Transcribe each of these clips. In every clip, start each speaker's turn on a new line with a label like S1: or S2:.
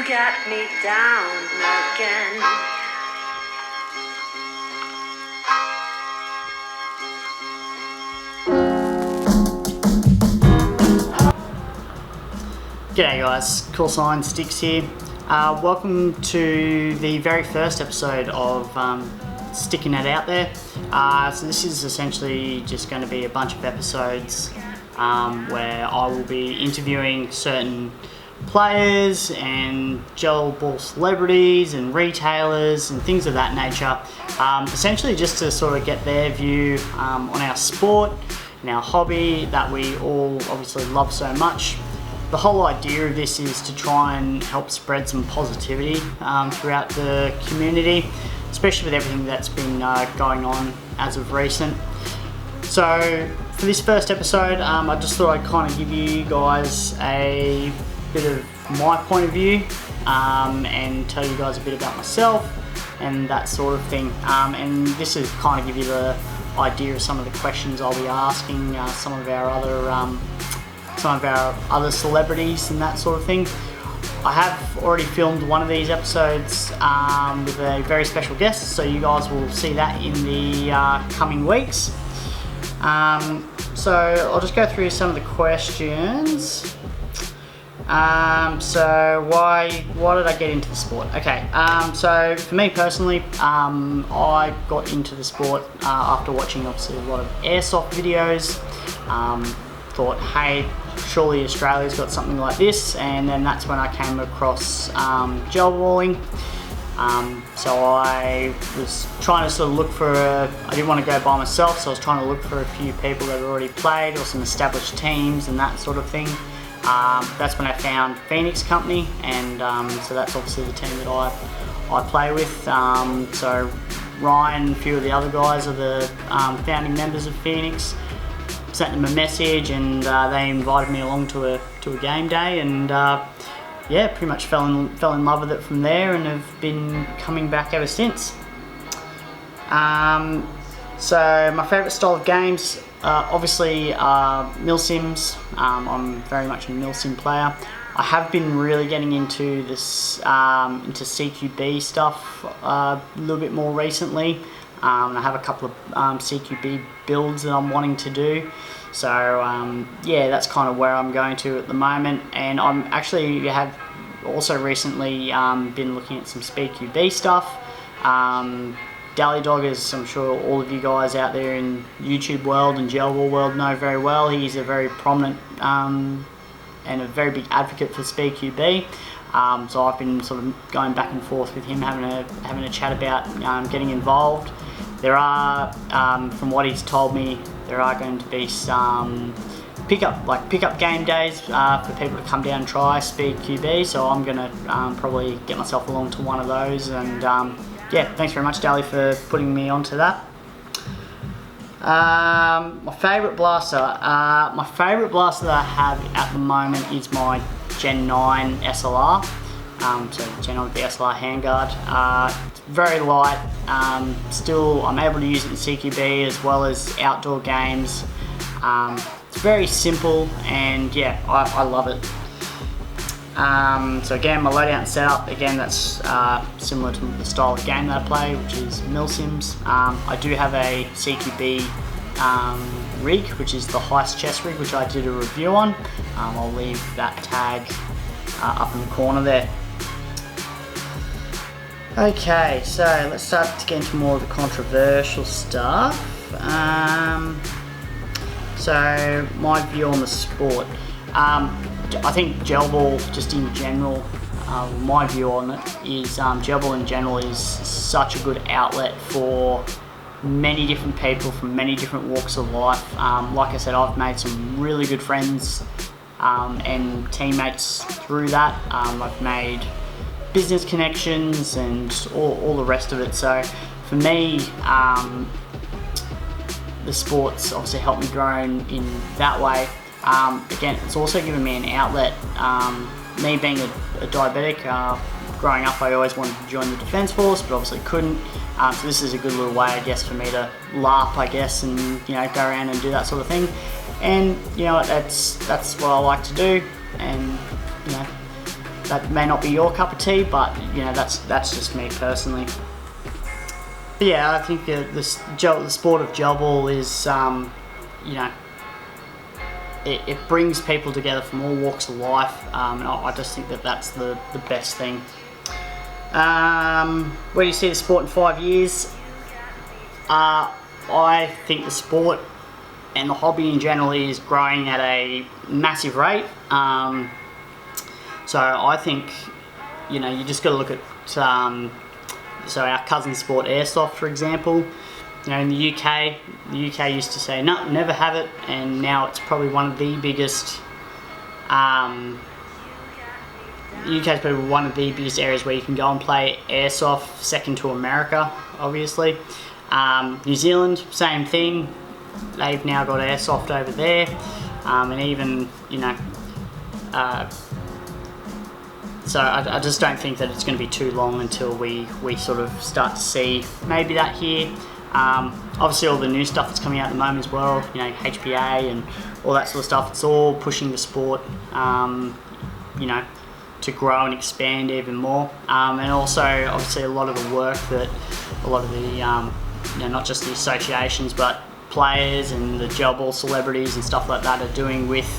S1: get me down again.
S2: G'day guys, EP1 Sticks here. Welcome to the very first episode of Sticking It Out There. So this is essentially just going to be a bunch of episodes where I will be interviewing certain players and gel ball celebrities and retailers and things of that nature. Essentially just to sort of get their view on our sport and our hobby that we all obviously love so much. The whole idea of this is to try and help spread some positivity throughout the community, especially with everything that's been going on as of recent. So for this first episode, I just thought I'd kind of give you guys a bit of my point of view and tell you guys a bit about myself and that sort of thing. And this is kind of give you the idea of some of the questions I'll be asking some of our other celebrities and that sort of thing. I have already filmed one of these episodes with a very special guest, so you guys will see that in the coming weeks. So I'll just go through some of the questions. So why did I get into the sport? Okay, so for me personally, I got into the sport after watching obviously a lot of airsoft videos. Thought, hey, surely Australia's got something like this, and then that's when I came across gel balling. So I was trying to sort of look for I didn't want to go by myself, so I was trying to look for a few people that had already played or some established teams and that sort of thing. That's when I found Phoenix Company, and so that's obviously the team that I play with. So Ryan and a few of the other guys are the founding members of Phoenix. Sent them a message, and they invited me along to a game day, and yeah, pretty much fell in love with it from there, and have been coming back ever since. So my favourite style of games, obviously, milsims. I'm very much a milsim player. I have been really getting into this into CQB stuff a little bit more recently. I have a couple of CQB builds that I'm wanting to do, so yeah, that's kind of where I'm going to at the moment. And I'm actually have also recently been looking at some Speed QB stuff. Dally Dog, as I'm sure all of you guys out there in YouTube world and gel ball world know very well, he's a very prominent and a very big advocate for Speed QB. So I've been sort of going back and forth with him, having a chat about getting involved. There are, from what he's told me, there are going to be some pickup game days for people to come down and try Speed QB. So I'm gonna probably get myself along to one of those. And yeah, thanks very much, Dally, for putting me onto that. My favourite blaster. My favourite blaster that I have at the moment is my Gen 9 SLR. So Gen 9 with the SLR handguard. It's very light. Still, I'm able to use it in CQB as well as outdoor games. It's very simple, and yeah, I love it. So again, my loadout and setup, again, that's similar to the style of game that I play, which is milsims. I do have a CQB rig, which is the Heist chest rig, which I did a review on. I'll leave that tag up in the corner there. Okay, so let's start to get into more of the controversial stuff. So my view on the sport. I think gel ball, just in general, my view on it is gel ball in general is such a good outlet for many different people from many different walks of life. Like I said, I've made some really good friends and teammates through that. I've made business connections and all the rest of it. So for me, the sports obviously helped me grow in that way. Again, it's also given me an outlet. Me being a diabetic, growing up I always wanted to join the Defence Force, but obviously couldn't. So this is a good little way, I guess, for me to laugh, I guess, and go around and do that sort of thing. And that's what I like to do. And that may not be your cup of tea, but you know, that's just me personally. But yeah, I think the sport of gel ball is, you know, it brings people together from all walks of life, and I just think that that's the best thing. Where do you see the sport in 5 years? I think the sport and the hobby in general is growing at a massive rate. So I think, you know, you just got to look at, so our cousin sport airsoft, for example. You know, in the UK used to say, no, never have it, and now it's probably one of the biggest, the UK is probably one of the biggest areas where you can go and play airsoft, second to America, obviously. New Zealand, same thing. They've now got airsoft over there, and even, you know, so I just don't think that it's going to be too long until we sort of start to see maybe that here. Obviously all the new stuff that's coming out at the moment as well, you know, HPA and all that sort of stuff, it's all pushing the sport, you know, to grow and expand even more. And also obviously a lot of the work that a lot of the, you know, not just the associations but players and the gel ball celebrities and stuff like that are doing with,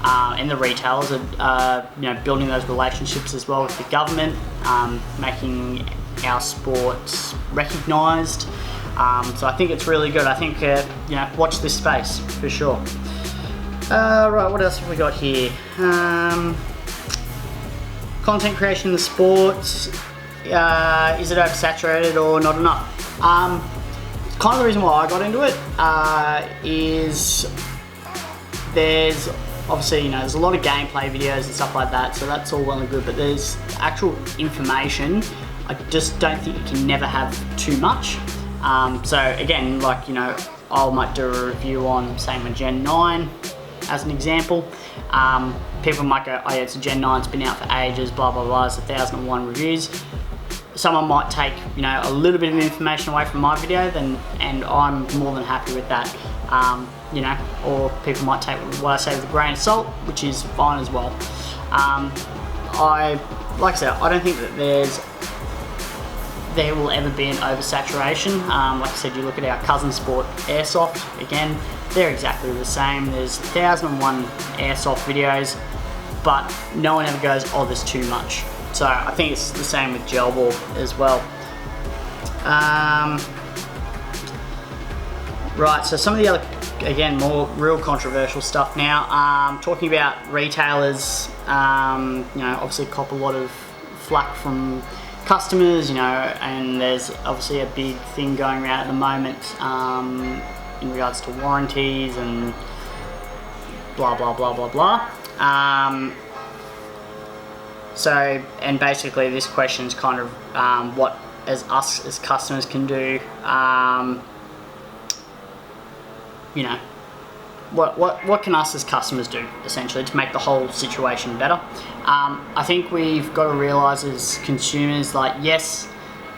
S2: and the retailers are, you know, building those relationships as well with the government, making our sports recognised. So I think it's really good. I think, you know, watch this space for sure. Right, what else have we got here? Content creation in the sports. Is it oversaturated or not enough? Kind of the reason why I got into it is there's obviously, you know, there's a lot of gameplay videos and stuff like that, so that's all well and good, but there's actual information. I just don't think you can never have too much. So again, like, you know, I might do a review on, say, my Gen 9 as an example. People might go, oh yeah, it's a Gen 9, it's been out for ages, blah blah blah, it's 1001 reviews. Someone might take, you know, a little bit of information away from my video, and I'm more than happy with that. You know, or people might take what I say with a grain of salt, which is fine as well. Like I said, I don't think that there will ever be an oversaturation. Like I said, you look at our cousin sport airsoft, again, they're exactly the same. There's 1001 airsoft videos, but no one ever goes, oh, there's too much. So I think it's the same with gel ball as well. Right, so some of the other, again, more real controversial stuff now. Talking about retailers, you know, obviously cop a lot of flack from customers, you know, and there's obviously a big thing going around at the moment in regards to warranties and blah blah blah blah blah. So, and basically this question is kind of what us as customers can do. You know, what can us as customers do essentially to make the whole situation better? I think we've got to realise as consumers, like, yes,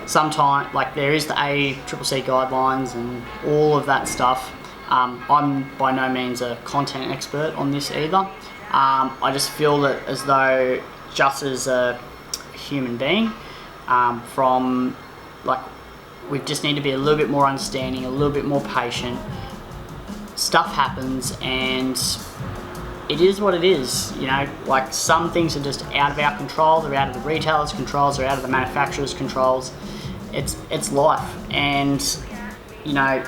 S2: sometimes, like, there is the ACCC guidelines and all of that stuff. I'm by no means a content expert on this either. I just feel that as though, just as a human being, from, like, we just need to be a little bit more understanding, a little bit more patient. Stuff happens and it is what it is, you know, like, some things are just out of our control, they're out of the retailers' controls, they're out of the manufacturers' controls. It's life, and, you know,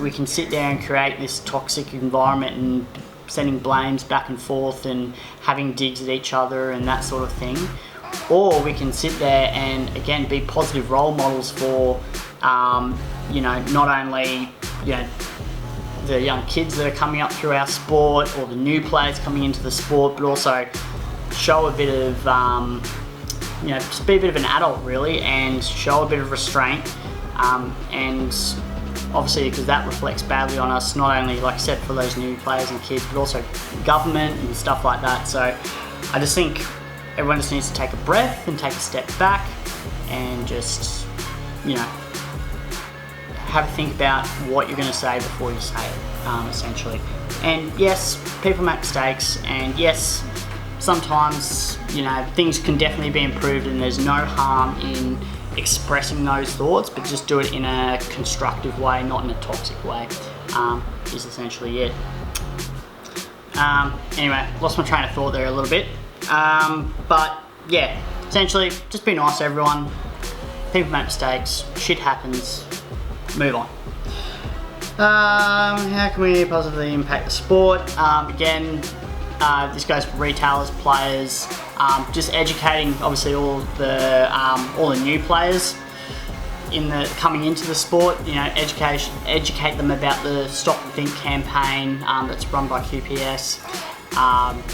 S2: we can sit there and create this toxic environment and sending blames back and forth and having digs at each other and that sort of thing. Or we can sit there and, again, be positive role models for, you know, not only, you know, the young kids that are coming up through our sport or the new players coming into the sport, but also show a bit of, you know, just be a bit of an adult really and show a bit of restraint, and obviously because that reflects badly on us, not only, like I said, for those new players and kids, but also government and stuff like that. So I just think everyone just needs to take a breath and take a step back and just, you know, have a think about what you're going to say before you say it, essentially. And yes, people make mistakes, and yes, sometimes, you know, things can definitely be improved, and there's no harm in expressing those thoughts, but just do it in a constructive way, not in a toxic way, is essentially it. Anyway, lost my train of thought there a little bit. But yeah, essentially, just be nice to everyone. People make mistakes, shit happens, move on. How can we positively impact the sport? Again, this goes for retailers, players, just educating obviously all the new players coming into the sport. You know, educate them about the Stop and Think campaign that's run by QPS.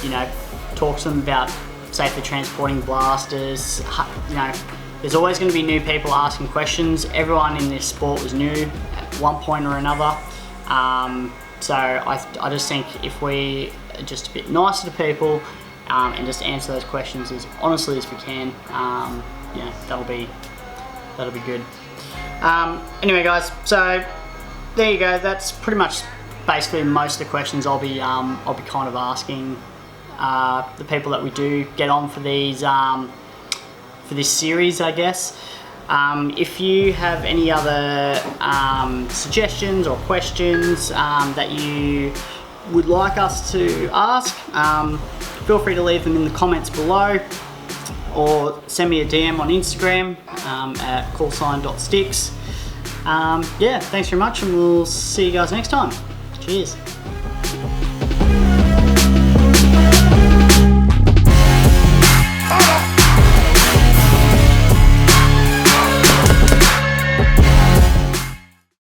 S2: You know, talk to them about safely transporting blasters. You know, there's always going to be new people asking questions. Everyone in this sport was new at one point or another. So I just think if we are just a bit nicer to people and just answer those questions as honestly as we can, yeah, that'll be good. Anyway, guys, so there you go. That's pretty much basically most of the questions I'll be kind of asking the people that we do get on for these for this series, I guess. If you have any other suggestions or questions that you would like us to ask, feel free to leave them in the comments below, or send me a DM on Instagram at callsign.sticks. Yeah, thanks very much, and we'll see you guys next time. Cheers.